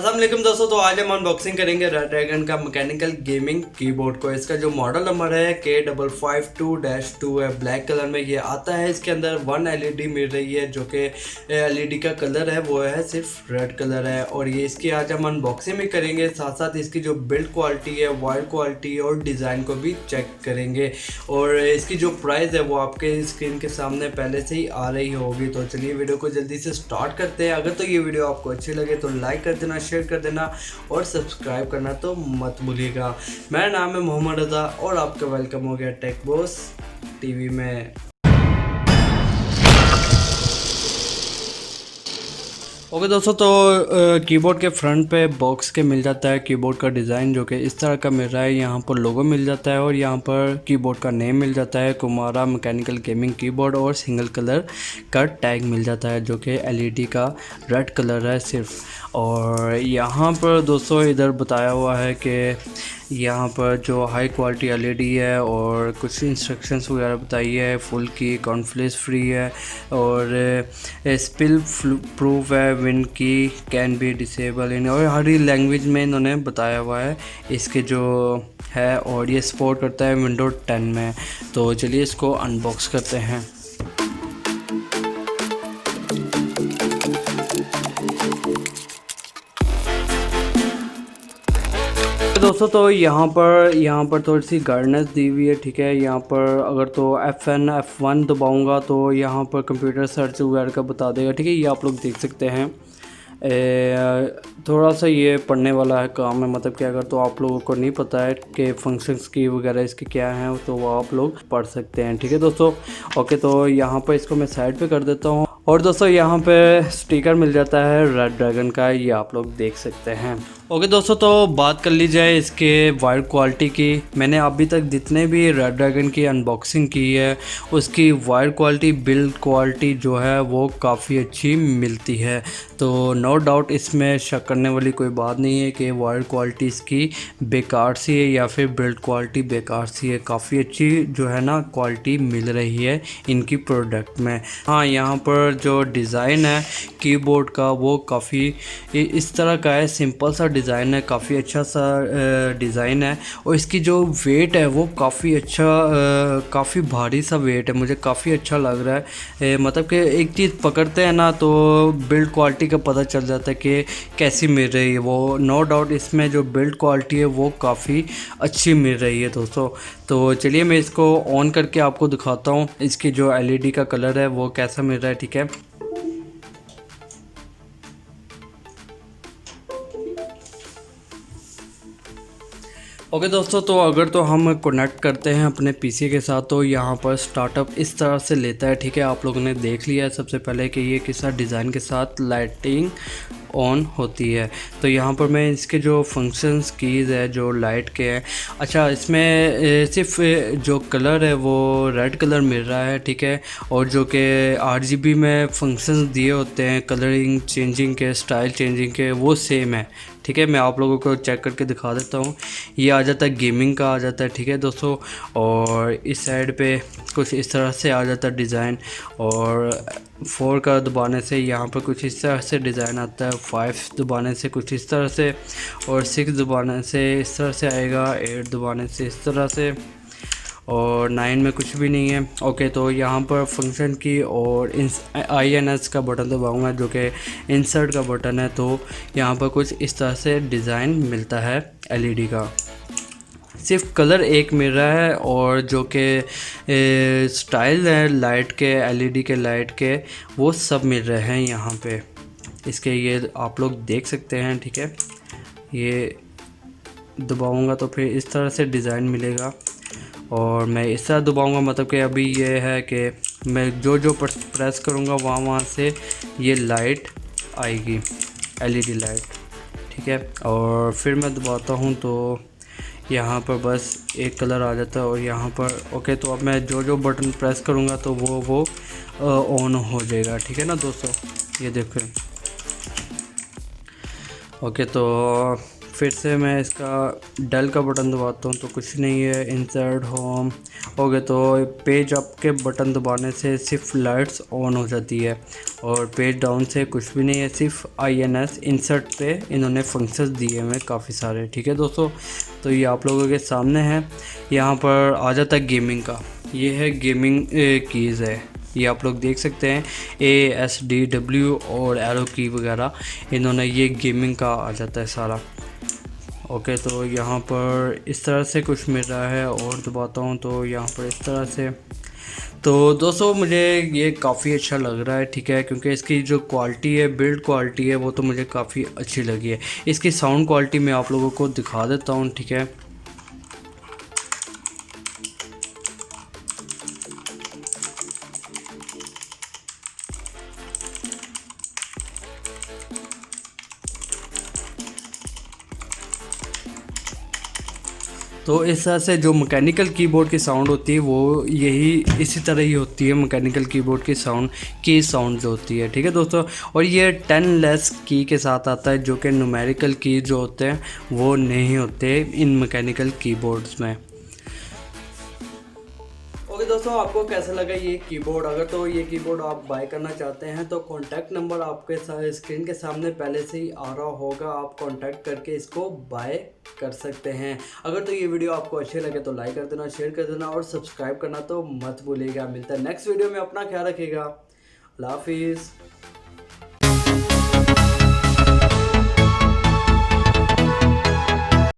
अस्सलाम वालेकुम दोस्तों। तो आज हम अनबॉक्सिंग करेंगे रेड ड्रैगन का मैकेनिकल गेमिंग कीबोर्ड को। इसका जो मॉडल नंबर है K552-2 है, ब्लैक कलर में ये आता है। इसके अंदर 1 LED मिल रही है, जो कि LED का कलर है वो है सिर्फ रेड कलर है। और ये इसकी आज हम अनबॉक्सिंग भी करेंगे, साथ साथ इसकी जो बिल्ड क्वालिटी है, वायर क्वालिटी और डिज़ाइन को भी चेक करेंगे। और इसकी जो प्राइस है वो आपके स्क्रीन के सामने पहले से ही आ रही होगी। तो चलिए वीडियो को जल्दी से स्टार्ट करते हैं। अगर तो ये वीडियो आपको अच्छी लगे तो लाइक कर देना, शेयर कर देना और सब्सक्राइब करना तो मत भूलिएगा। मेरा नाम है मोहम्मद रज़ा और आपका वेलकम हो गया टेक बॉस टीवी में। ओके दोस्तों, तो कीबोर्ड के फ्रंट पे बॉक्स के मिल जाता है कीबोर्ड का डिज़ाइन, जो कि इस तरह का मिल रहा है। यहाँ पर लोगो मिल जाता है और यहाँ पर कीबोर्ड का नेम मिल जाता है, कुमारा मैकेनिकल गेमिंग कीबोर्ड। और सिंगल कलर का टैग मिल जाता है, जो कि LED का रेड कलर है सिर्फ। और यहाँ पर दोस्तों इधर बताया हुआ है कि यहाँ पर जो हाई क्वालिटी LED है और कुछ इंस्ट्रक्शंस वगैरह बताई है। फुल की कॉन्फ्लिक्ट फ्री है और स्पिल प्रूफ है, विंड की कैन बी डिसेबल इन, और हर लैंग्वेज में इन्होंने बताया हुआ है इसके जो है। और ये सपोर्ट करता है विंडोज 10 में। तो चलिए इसको अनबॉक्स करते हैं। दोस्तों तो यहाँ पर थोड़ी सी गाइडेंस दी हुई है, ठीक है। यहाँ पर अगर तो F1 दबाऊंगा तो यहाँ पर कंप्यूटर सर्च वगैरह का बता देगा, ठीक है। ये आप लोग देख सकते हैं। थोड़ा सा ये पढ़ने वाला है काम है, मतलब कि अगर तो आप लोगों को नहीं पता है कि फंक्शंस की वगैरह इसके क्या हैं तो वो आप लोग पढ़ सकते हैं, ठीक है दोस्तों। ओके, तो यहाँ पर इसको मैं साइड पे कर देता हूँ। और दोस्तों यहाँ पे स्टिकर मिल जाता है रेड ड्रैगन का, ये आप लोग देख सकते हैं। ओके दोस्तों, तो बात कर ली जाए इसके वायर क्वालिटी की। मैंने अभी तक जितने भी रेड ड्रैगन की अनबॉक्सिंग की है उसकी वायर क्वालिटी, बिल्ड क्वालिटी जो है वो काफ़ी अच्छी मिलती है। तो नो डाउट इसमें शक करने वाली कोई बात नहीं है कि वायर क्वालिटी इसकी बेकार सी है या फिर बिल्ड क्वालिटी बेकार सी है। काफ़ी अच्छी जो है ना क्वालिटी मिल रही है इनकी प्रोडक्ट में। हाँ, यहाँ पर जो डिज़ाइन है कीबोर्ड का वो काफ़ी इस तरह का है, सिंपल सा डिज़ाइन है, काफ़ी अच्छा सा डिज़ाइन है। और इसकी जो वेट है वो काफ़ी अच्छा, काफ़ी भारी सा वेट है, मुझे काफ़ी अच्छा लग रहा है। मतलब कि एक चीज़ पकड़ते हैं ना तो बिल्ड क्वालिटी का पता चल जाता है कि कैसी मिल रही है वो। नो डाउट इसमें जो बिल्ड क्वालिटी है वो काफ़ी अच्छी मिल रही है दोस्तों। तो चलिए मैं इसको ऑन करके आपको दिखाता हूँ इसकी जो LED का कलर है वो कैसा मिल रहा है, ठीक है। ओके दोस्तों, तो अगर तो हम कनेक्ट करते हैं अपने PC के साथ तो यहाँ पर स्टार्टअप इस तरह से लेता है, ठीक है। आप लोगों ने देख लिया है सबसे पहले कि ये किस डिज़ाइन के साथ लाइटिंग ऑन होती है। तो यहाँ पर मैं इसके जो फंक्शंस कीज़ है जो लाइट के हैं, अच्छा इसमें सिर्फ जो कलर है वो रेड कलर मिल रहा है, ठीक है। और जो कि RGB में फंक्शंस दिए होते हैं कलरिंग चेंजिंग के, स्टाइल चेंजिंग के, वो सेम है, ठीक है। मैं आप लोगों को चेक करके दिखा देता हूँ। ये आ जाता है गेमिंग का आ जाता है, ठीक है दोस्तों। और इस साइड पे कुछ इस तरह से आ जाता है डिज़ाइन। और 4 का दबाने से यहाँ पर कुछ इस तरह से डिज़ाइन आता है, 5 दबाने से कुछ इस तरह से, और 6 दबाने से इस तरह से आएगा, 8 दबाने से इस तरह से, और 9 में कुछ भी नहीं है। ओके, तो यहाँ पर फंक्शन की और INS का बटन दबाऊंगा जो कि इंसर्ट का बटन है। तो यहाँ पर कुछ इस तरह से डिज़ाइन मिलता है LED का। सिर्फ कलर एक मिल रहा है और जो कि स्टाइल है लाइट के, LED के लाइट के, वो सब मिल रहे हैं यहाँ पे इसके। ये आप लोग देख सकते हैं, ठीक है। ये दबाऊंगा तो फिर इस तरह से डिज़ाइन मिलेगा। और मैं इस तरह दबाऊंगा, मतलब कि अभी ये है कि मैं जो प्रेस करूंगा वहाँ से ये लाइट आएगी, LED लाइट, ठीक है। और फिर मैं दबाता हूँ तो यहाँ पर बस एक कलर आ जाता है और यहाँ पर ओके। तो अब मैं जो बटन प्रेस करूँगा तो वो ऑन हो जाएगा, ठीक है ना दोस्तों। ये देखो, ओके। तो फिर से मैं इसका डल का बटन दबाता हूँ तो कुछ नहीं है। इंसर्ट होम हो गया। तो पेज अप के बटन दबाने से सिर्फ लाइट्स ऑन हो जाती है और पेज डाउन से कुछ भी नहीं है। सिर्फ INS इंसर्ट पे इन्होंने फंक्शंस दिए हुए काफ़ी सारे। ठीक है दोस्तों, तो ये आप लोगों के सामने है। यहाँ पर आ जाता है गेमिंग का। ये है गेमिंग कीज़ है, ये आप लोग देख सकते हैं ASDW और एरो की वगैरह, इन्होंने ये गेमिंग का आ जाता है सारा। ओके, तो यहाँ पर इस तरह से कुछ मिल रहा है और दबाता हूँ तो यहाँ पर इस तरह से। तो दोस्तों मुझे ये काफ़ी अच्छा लग रहा है, ठीक है, क्योंकि इसकी जो क्वालिटी है, बिल्ड क्वालिटी है, वो तो मुझे काफ़ी अच्छी लगी है। इसकी साउंड क्वालिटी मैं आप लोगों को दिखा देता हूँ, ठीक है। तो इस तरह से जो मैकेनिकल कीबोर्ड की साउंड होती है वो यही इसी तरह ही होती है। मैकेनिकल कीबोर्ड की साउंड जो होती है, ठीक है दोस्तों। और ये 10 लेस की के साथ आता है, जो कि न्यूमेरिकल की जो होते हैं वो नहीं होते इन मैकेनिकल कीबोर्ड्स में। ओके दोस्तों, आपको कैसा लगा ये कीबोर्ड? अगर तो ये कीबोर्ड आप बाय करना चाहते हैं तो कॉन्टैक्ट नंबर आपके स्क्रीन के सामने पहले से ही आ रहा होगा, आप कॉन्टैक्ट करके इसको बाय कर सकते हैं। अगर तो ये वीडियो आपको अच्छे लगे तो लाइक कर देना, शेयर कर देना और सब्सक्राइब करना तो मत भूलिएगा। मिलता है नेक्स्ट वीडियो में, अपना ख्याल रखिएगा। अल्लाह हाफिज़।